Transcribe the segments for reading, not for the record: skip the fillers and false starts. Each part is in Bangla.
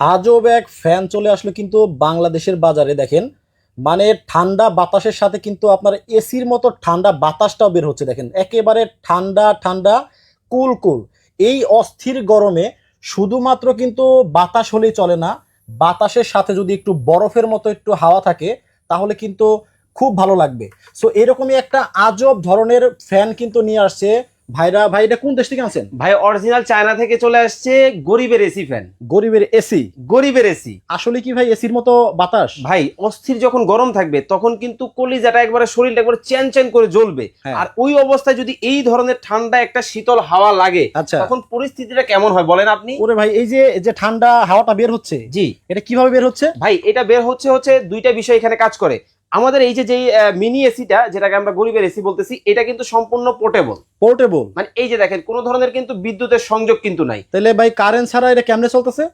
আজব এক ফ্যান চলে আসলো কিন্তু বাংলাদেশের বাজারে। দেখেন, মানে ঠান্ডা বাতাসের সাথে কিন্তু আপনার এসির মতো ঠান্ডা বাতাসটাও বের হচ্ছে। দেখেন, একেবারে ঠান্ডা ঠান্ডা, কুল কুল। এই অস্থির গরমে শুধুমাত্র কিন্তু বাতাস হলেই চলে না, বাতাসের সাথে যদি একটু বরফের মতো একটু হাওয়া থাকে তাহলে কিন্তু খুব ভালো লাগবে। সো এরকমই একটা আজব ধরনের ফ্যান কিন্তু নিয়ে আসছে ভাইরা। ভাই, এটা কোন দেশ থেকে আনছেন? ভাই অরিজিনাল চায়না থেকে চলে আসছে গরিবের এসি ফ্যান। গরিবের এসি? গরিবের এসি আসলে কি ভাই এসির মতো বাতাস? ভাই অস্থির যখন গরম থাকবে তখন কিন্তু কলিজাটা একবারে শরীরটা একবারে চ্যান চ্যান করে জ্বলবে। হ্যাঁ। আর ওই অবস্থায় যদি এই ধরনের ঠান্ডা একটা শীতল হাওয়া লাগে, আচ্ছা। তখন পরিস্থিতিটা কেমন হয় বলেন আপনি? ওরে ভাই, এই যে যে ঠান্ডা হাওয়াটা বের হচ্ছে, জি এটা কিভাবে বের হচ্ছে? ভাই, এটা বের হচ্ছে হচ্ছে দুইটা বিষয় এখানে কাজ করে। আমাদের এই যে যেই মিনি এসিটা, যেটাকে আমরা গরিবের এসি বলতেছি, এটা কিন্তু সম্পূর্ণ পোর্টেবল। পোর্টেবল মানে এই যে দেখেন, কোনো ধরনের কিন্তু বিদ্যুতের সংযোগ কিন্তু নাই। তাহলে ভাই কারেন্ট ছাড়া এটা কেমনে চলতেছে?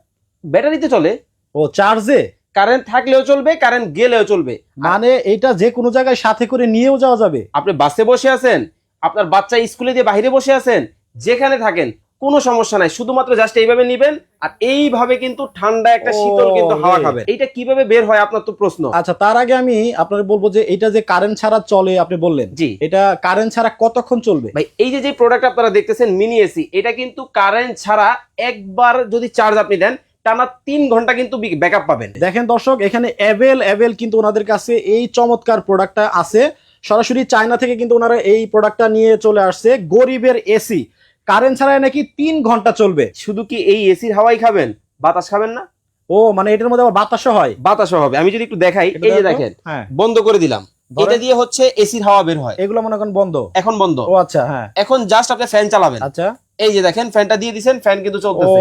ব্যাটারিতে চলে। ও, চার্জে? কারেন্ট থাকলেও চলবে, কারেন্ট গেলেও চলবে। মানে এটা যে কোনো জায়গায় সাথে করে নিয়েও যাওয়া যাবে? আপনি বাসে বসে আছেন, আপনার বাচ্চা স্কুলে দিয়ে বাইরে বসে আছেন, যেখানে থাকেন কোনো সমস্যা নাই, শুধুমাত্র জাস্ট এইভাবে নিবেন আর এইভাবে কিন্তু ঠান্ডা একটা শীতল কিন্তু হাওয়া খাবে। এইটা কিভাবে বের হয় আপনার তো প্রশ্ন। আচ্ছা, তার আগে আমি আপনার বলবো যে এটা যে কারেন্ট ছাড়া চলে আপনি বললেন, জি। এটা কারেন্ট ছাড়া কতক্ষণ চলবে? ভাই এই যে যে প্রোডাক্ট আপনারা দেখতেছেন মিনি এসি, এটা কিন্তু কারেন্ট ছাড়া একবার যদি চার্জ আপনি দেন টানা 3 ঘন্টা কিন্তু ব্যাকআপ পাবেন। দেখেন দর্শক, এখানে অ্যাভেল কিন্তু ওনাদের কাছে এই চমৎকার প্রোডাক্টটা আছে। সরাসরি চায়না থেকে কিন্তু ওনারা এই প্রোডাক্টটা নিয়ে চলে আসছে। গরিবের এসি কারেন্ট ছাড়া নাকি 3 ঘন্টা চলবে। শুধু কি এই এসির হাওয়াই খাবেন, বাতাস খাবেন না? ও, মানে এটার মধ্যে আবার বাতাসও হয়? বাতাসও হবে। আমি যদি একটু দেখাই, এই যে দেখেন, হ্যাঁ, বন্ধ করে দিলাম, ধরেন। এটা দিয়ে হচ্ছে এসির হাওয়া বের হয়। এগুলো মনে করেন বন্ধ? এখন বন্ধ। ও আচ্ছা, হ্যাঁ। এখন জাস্ট আপনি ফ্যান চালাবেন। আচ্ছা, এই যে দেখেন, ফ্যানটা দিয়ে দিবেন, ফ্যান কিন্তু ও চলতেছে।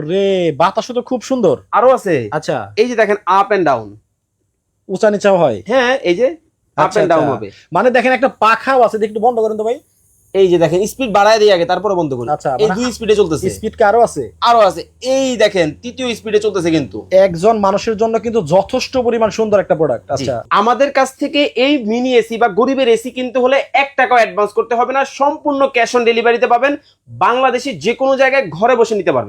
রে, বাতাসও তো খুব সুন্দর। আরো আছে। আচ্ছা, এই যে দেখেন, আপ এন্ড ডাউন। উঁচা নিচাও হয়? হ্যাঁ, এই যে আপ আচ্ছা, এন্ড ডাউন আচ্ছা। হবে। মানে দেখেন একটা পাখাও আছে, একটু বন্ধ করেন তো ভাই। এই যে দেখেন, স্পিড বাড়ায় দিয়ে আগে তারপরে বন্ধ করুন। আচ্ছা, এই মানে 2 স্পিডে চলতেছে। স্পিড কি আরো আছে? আরো আছে, এই দেখেন 3য় স্পিডে চলতেছে কিন্তু। একজন মানুষের জন্য কিন্তু যথেষ্ট পরিমাণ সুন্দর একটা প্রোডাক্ট। আচ্ছা, আমাদের কাছ থেকে এই মিনি এসি বা গরিবের এসি কিনতে হলে 1 টাকাও অ্যাডভান্স করতে হবে না, সম্পূর্ণ ক্যাশ অন ডেলিভারিতে পাবেন। বাংলাদেশের যে কোনো জায়গায় ঘরে বসে নিতে পারবেন।